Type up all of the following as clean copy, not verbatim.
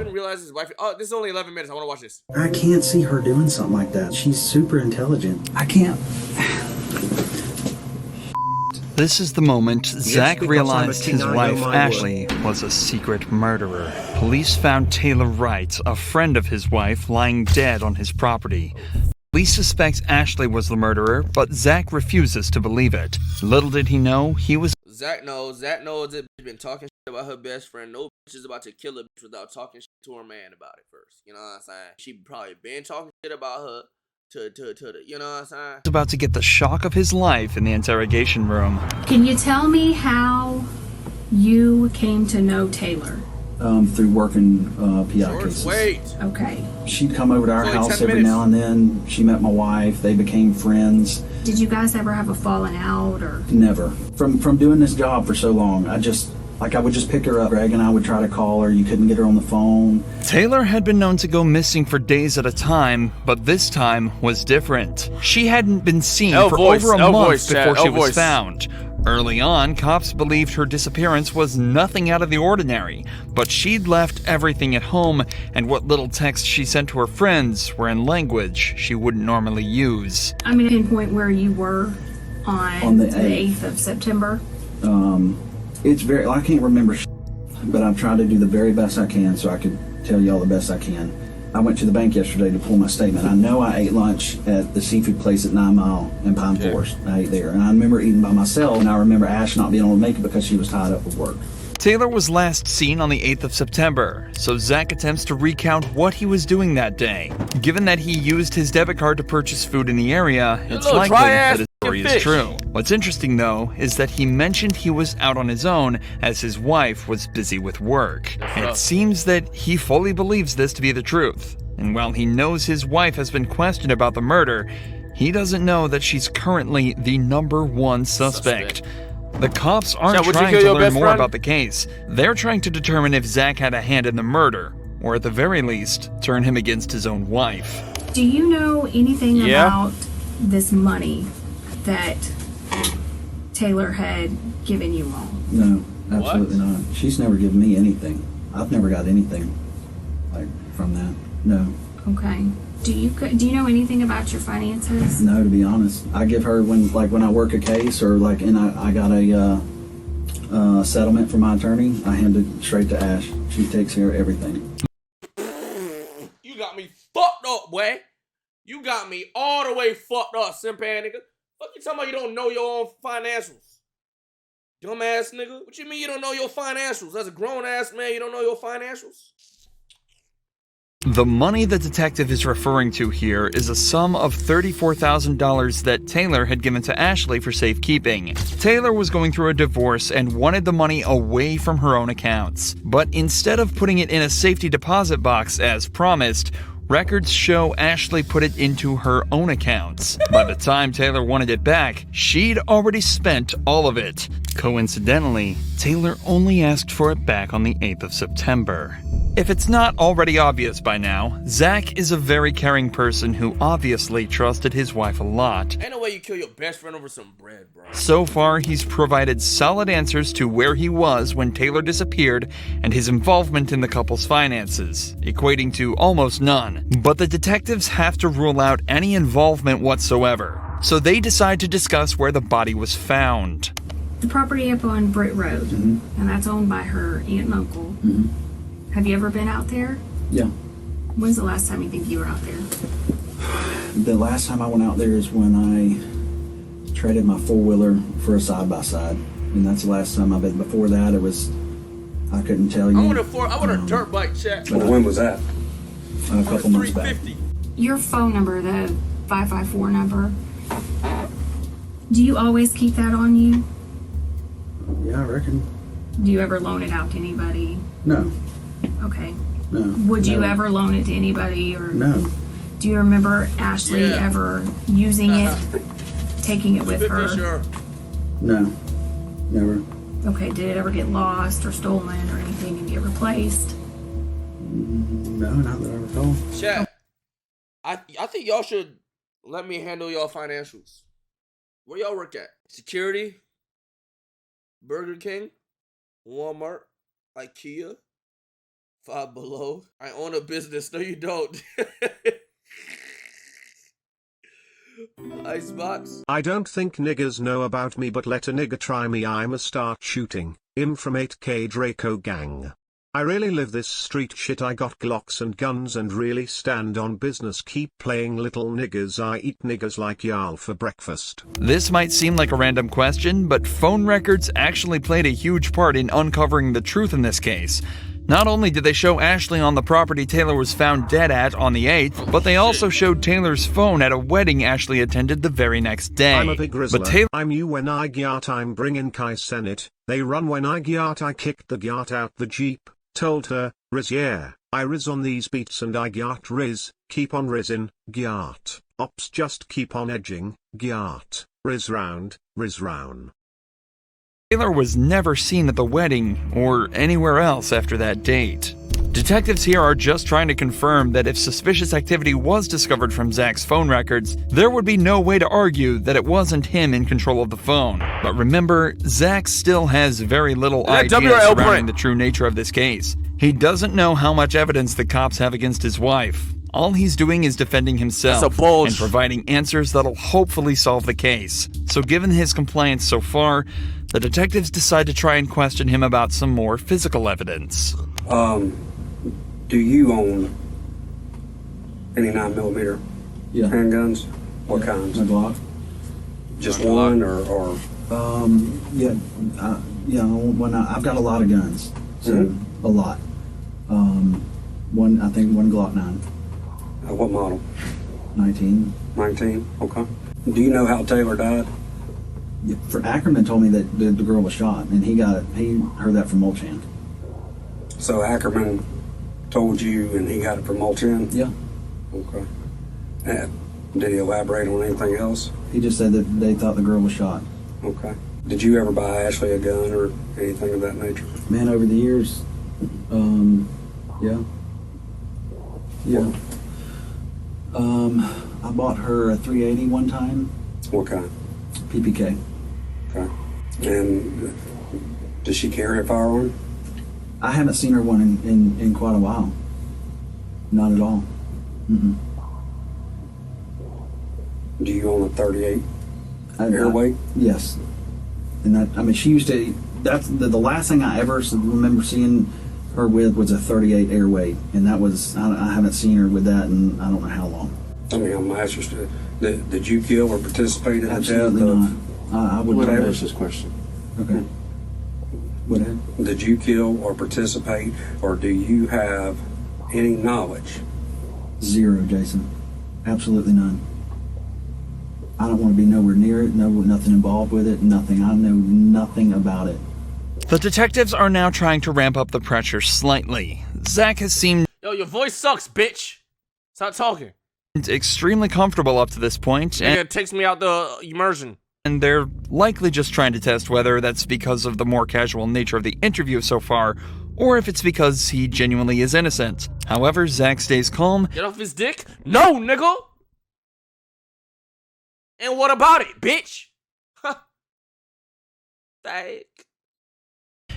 didn't realize his wife. Oh, this is only 11 minutes. I want to watch this. I can't see her doing something like that. She's super intelligent. I can't. This is the moment Zach realized his wife, Ashley, was a secret murderer. Police found Taylor Wright, a friend of his wife, lying dead on his property. Police suspect Ashley was the murderer, but Zach refuses to believe it. Little did he know, he was... Zach knows that bitch been talking shit about her best friend. No bitch is about to kill a bitch without talking shit to her man about it first. You know what I'm saying? She probably been talking shit about her to the, you know what I'm saying? About to get the shock of his life in the interrogation room. Can you tell me how you came to know Taylor? Through working PI cases. Wait. Okay. She'd come over to our Only house 10 every minutes. now and then. She met my wife. They became friends. Did you guys ever have a falling out or? Never. From doing this job for so long, I would just pick her up. Greg and I would try to call her. You couldn't get her on the phone. Taylor had been known to go missing for days at a time, but this time was different. She hadn't been seen for over a month before she was found. Early on, cops believed her disappearance was nothing out of the ordinary, but she'd left everything at home, and what little texts she sent to her friends were in language she wouldn't normally use. I'm going to pinpoint where you were on the 8th of September. It's very, I can't remember, but I'm trying to do the very best I can so I could tell y'all the best I can. I went to the bank yesterday to pull my statement. I know I ate lunch at the seafood place at 9 Mile in Pine Forest. I ate there. And I remember eating by myself, and I remember Ash not being able to make it because she was tied up with work. Taylor was last seen on the 8th of September, so Zach attempts to recount what he was doing that day. Given that he used his debit card to purchase food in the area, it's likely that his story is true. What's interesting, though, is that he mentioned he was out on his own as his wife was busy with work. It seems that he fully believes this to be the truth. And while he knows his wife has been questioned about the murder, he doesn't know that she's currently the #1 suspect. The cops aren't trying to learn more about the case. They're trying to determine if Zach had a hand in the murder, or at the very least, turn him against his own wife. Do you know anything about this money that Taylor had given you all? No, absolutely not. She's never given me anything. I've never got anything from that. No. Okay. Do you know anything about your finances? No, to be honest. I give her when I work a case or and I got a settlement from my attorney, I hand it straight to Ash. She takes care of everything. You got me fucked up, boy. You got me all the way fucked up, simpan nigga. Fuck you talking about you don't know your own financials? Dumbass nigga. What you mean you don't know your financials? As a grown ass man, you don't know your financials? The money the detective is referring to here is a sum of $34,000 that Taylor had given to Ashley for safekeeping. Taylor was going through a divorce and wanted the money away from her own accounts. But instead of putting it in a safety deposit box as promised, records show Ashley put it into her own accounts. By the time Taylor wanted it back, she'd already spent all of it. Coincidentally, Taylor only asked for it back on the 8th of September. If it's not already obvious by now, Zach is a very caring person who obviously trusted his wife a lot. Ain't no way you kill your best friend over some bread, bro. So far, he's provided solid answers to where he was when Taylor disappeared and his involvement in the couple's finances, equating to almost none. But the detectives have to rule out any involvement whatsoever, so they decide to discuss where the body was found. The property up on Britt Road, and that's owned by her aunt and uncle. Have you ever been out there? Yeah. When's the last time you think you were out there? The last time I went out there is when I traded my four-wheeler for a side-by-side. And that's the last time I've been. Before that, it was, I couldn't tell you. I want a dirt bike check. Well, when was that? A couple months back. Your phone number, the 554 number, do you always keep that on you? Yeah, I reckon. Do you ever loan it out to anybody? No. Okay. No. Would you ever loan it to anybody? Or No. do you remember Ashley ever using it, taking it with her? No. Never. Okay, did it ever get lost or stolen or anything and get replaced? No, not that I recall. Chat. I think y'all should let me handle y'all financials. Where y'all work at? Security? Burger King? Walmart? IKEA? Five Below. I own a business. No, you don't. Icebox. I don't think niggers know about me, but let a nigger try me, I'ma start shooting. Im from 8K Draco Gang. I really live this street shit, I got Glocks and guns and really stand on business. Keep playing little niggers, I eat niggers like y'all for breakfast. This might seem like a random question, but phone records actually played a huge part in uncovering the truth in this case. Not only did they show Ashley on the property Taylor was found dead at on the 8th, but they also showed Taylor's phone at a wedding Ashley attended the very next day. I'm a big grizzler. I'm you when I gyat, I'm bringing Kai Senate. They run when I gyat, I kicked the gyat out the Jeep. Told her, Riz yeah, I riz on these beats and I gyat riz, keep on rizzin, gyat. Ops just keep on edging, gyat, riz round, riz round. Taylor was never seen at the wedding or anywhere else after that date. Detectives here are just trying to confirm that if suspicious activity was discovered from Zach's phone records, there would be no way to argue that it wasn't him in control of the phone. But remember, Zach still has very little idea surrounding the true nature of this case. He doesn't know how much evidence the cops have against his wife. All he's doing is defending himself and providing answers that'll hopefully solve the case. So given his compliance so far, the detectives decide to try and question him about some more physical evidence. Do you own any 9mm handguns? What kinds? A Glock. Just one or I've got a lot of guns, so a lot. I think one Glock 9. What model? 19. 19. Okay. Do you know how Taylor died? Yeah, for Ackerman told me that the girl was shot, and he heard that from Molchan. So Ackerman told you, and he got it from Molchan? Yeah. Okay. Did he elaborate on anything else? He just said that they thought the girl was shot. Okay. Did you ever buy Ashley a gun or anything of that nature? Man, over the years, yeah. Yeah. I bought her a 380 one time. What kind? PPK. Okay. And does she carry a firearm? I haven't seen her one in quite a while. Not at all. Mm-mm. Do you own a 38 airweight? Yes. And she used to, that's the last thing I ever remember seeing her with was a 38 airweight. And that was, I haven't seen her with that in I don't know how long. I mean, I'm interested. Did you kill or participate in Absolutely the death not. I would never ask this question. Okay. What ahead? Did you kill or participate, or do you have any knowledge? Zero, Jason. Absolutely none. I don't want to be nowhere near it, nothing involved with it, nothing. I know nothing about it. The detectives are now trying to ramp up the pressure slightly. Zach has seemed your voice sucks, bitch. Stop talking. Extremely comfortable up to this point, and it takes me out the immersion. And they're likely just trying to test whether that's because of the more casual nature of the interview so far, or if it's because he genuinely is innocent. However, Zach stays calm. Get off his dick? No, nigga! And what about it, bitch? Thank.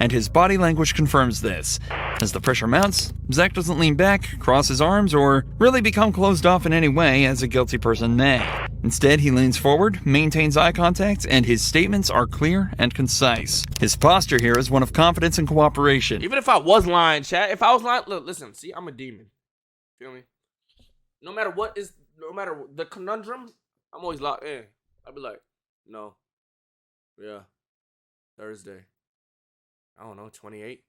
And his body language confirms this. As the pressure mounts, Zach doesn't lean back, cross his arms, or really become closed off in any way as a guilty person may. Instead, he leans forward, maintains eye contact, and his statements are clear and concise. His posture here is one of confidence and cooperation. Even if I was lying, chat, if I was lying, look, listen, see, I'm a demon. Feel me? No matter the conundrum, I'm always locked in. I'd be like, no. Yeah. Thursday. I don't know, 28.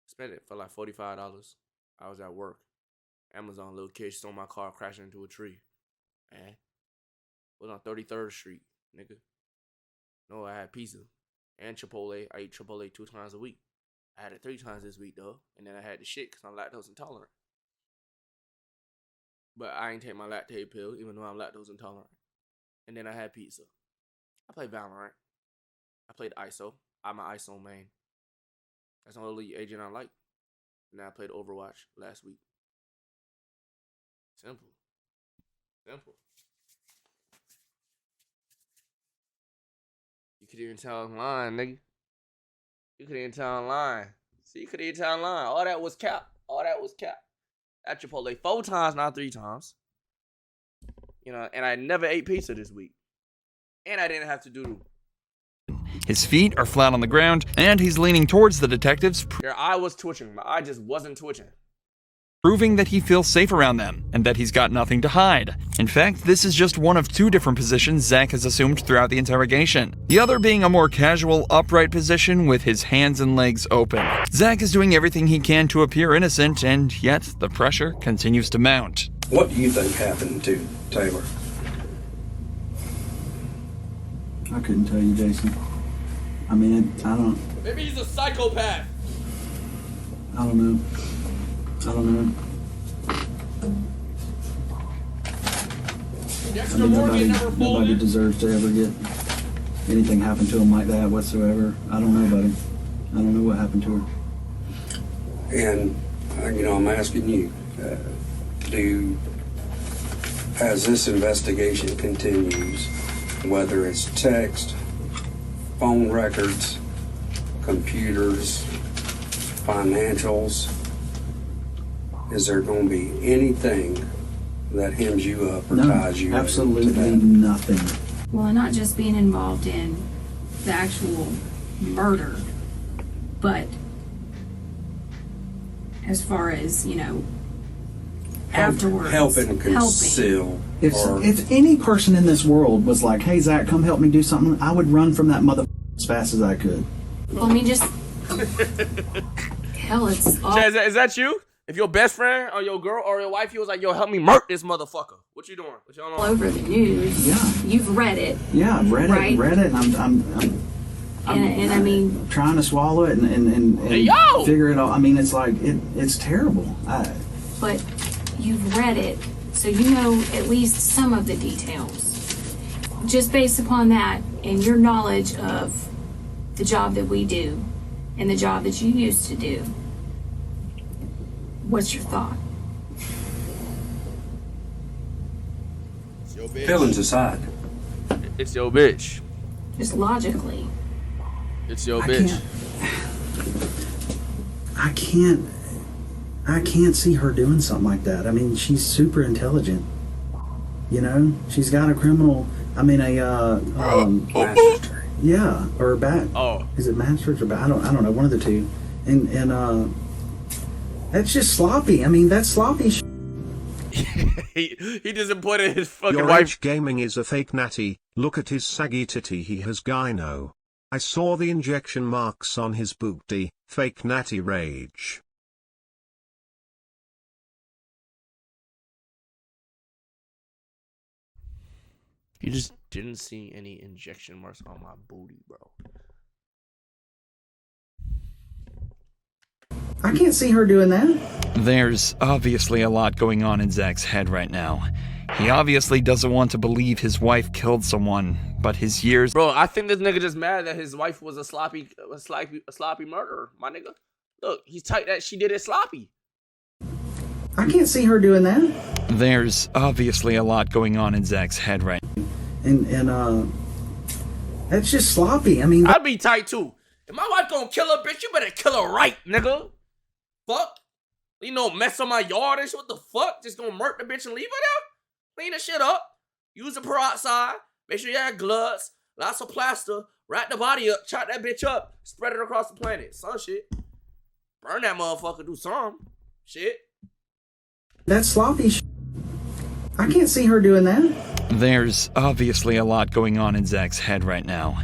Spent it for like $45. I was at work. Amazon little kid stole my car, crashing into a tree. Man. Was on 33rd Street, nigga. No, I had pizza. And Chipotle. I eat Chipotle 2 times a week. I had it 3 times this week, though. And then I had the shit because I'm lactose intolerant. But I ain't take my lactate pill, even though I'm lactose intolerant. And then I had pizza. I played Valorant. I played ISO. I'm an ISO main. That's the only agent I like. And I played Overwatch last week. Simple. Simple. You could even tell I'm lying, nigga. You could even tell I'm lying. See, you could even tell I'm lying. All that was cap. All that was cap. At Chipotle 4 times, not 3 times. You know, and I never ate pizza this week. And I didn't have to do. His feet are flat on the ground, and he's leaning towards the detectives, Their eye was twitching. My eye just wasn't twitching. proving that he feels safe around them, and that he's got nothing to hide. In fact, this is just one of 2 different positions Zach has assumed throughout the interrogation. The other being a more casual, upright position with his hands and legs open. Zach is doing everything he can to appear innocent, and yet the pressure continues to mount. What do you think happened to Taylor? I couldn't tell you, Jason. I mean, I don't. Maybe he's a psychopath. I don't know. I don't know. I mean, nobody deserves to ever get anything happen to him like that whatsoever. I don't know, buddy. I don't know what happened to her. And, I'm asking you, as this investigation continues, whether it's text, phone records, computers, financials, is there going to be anything that hems you up or ties you absolutely to that? Nothing. Well, not just being involved in the actual murder, but as far as, afterwards. Helping conceal. If any person in this world was like, hey, Zach, come help me do something, I would run from that mother as fast as I could. Well, I mean, just... Hell, it's all... Chad, is that you? If your best friend or your girl or your wife, you was like, yo, help me murk this motherfucker. What you doing? What y'all all over the news. Yeah. You've read it. Yeah, I've read right? it, and And I mean... trying to swallow it and Hey, figure it out. I mean, it's like, it's terrible. But you've read it, so you know at least some of the details. Just based upon that and your knowledge of the job that we do and the job that you used to do, what's your thought? It's your bitch. Feelings aside. It's your bitch. Just logically. It's your bitch. I can't see her doing something like that. I mean, she's super intelligent. She's got a criminal. I mean, Master's degree. yeah, or back. Oh. Is it master's or back? I don't know. One of the two. And that's just sloppy. I mean, that's sloppy. He doesn't put in his fucking Your wife. age gaming is a fake natty. Look at his saggy titty. He has gyno. I saw the injection marks on his booty. Fake natty rage. You just didn't see any injection marks on my booty, bro. I can't see her doing that. There's obviously a lot going on in Zach's head right now. He obviously doesn't want to believe his wife killed someone, but his years... Bro, I think this nigga just mad that his wife was a sloppy murderer, my nigga. Look, he's tight that she did it sloppy. I can't see her doing that. There's obviously a lot going on in Zach's head right now. And that's just sloppy. I mean, I'd be tight too. If my wife gonna kill her, bitch, you better kill her right, nigga. Fuck. Mess on my yard and shit. What the fuck? Just gonna murk the bitch and leave her there? Clean the shit up. Use the peroxide. Make sure you have gloves. Lots of plaster. Wrap the body up. Chop that bitch up. Spread it across the planet. Some shit. Burn that motherfucker. Do some shit. that's sloppy. I can't see her doing that. There's obviously a lot going on in Zach's head right now.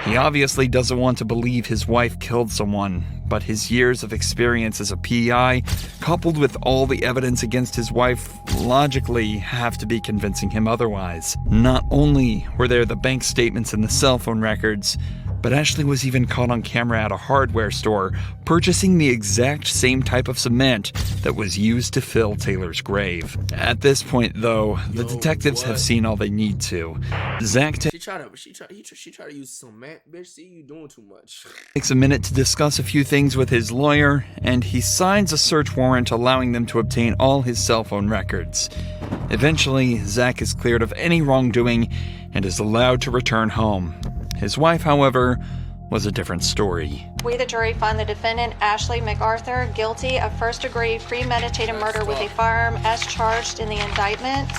He obviously doesn't want to believe his wife killed someone, but his years of experience as a PI, coupled with all the evidence against his wife, logically have to be convincing him otherwise. Not only were there the bank statements and the cell phone records, but Ashley was even caught on camera at a hardware store purchasing the exact same type of cement that was used to fill Taylor's grave. At this point, though, the detectives have seen all they need to. Zach She tried to use cement, bitch. See, you doing too much. takes a minute to discuss a few things with his lawyer, and he signs a search warrant allowing them to obtain all his cell phone records. Eventually, Zach is cleared of any wrongdoing and is allowed to return home. His wife, however, was a different story. We, the jury, find the defendant, Ashley MacArthur, guilty of first-degree premeditated murder with a firearm as charged in the indictment.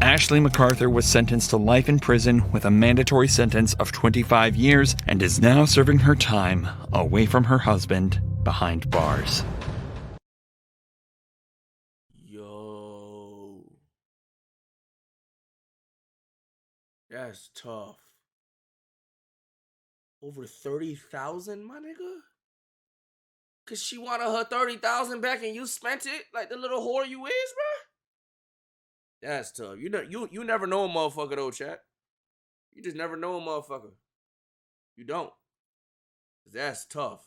Ashley MacArthur was sentenced to life in prison with a mandatory sentence of 25 years and is now serving her time away from her husband behind bars. Yo. That's tough. Over 30,000, my nigga? Cause she wanted her 30,000 back and you spent it like the little whore you is, bro? That's tough. You never know a motherfucker though, chat. You just never know a motherfucker. You don't. That's tough.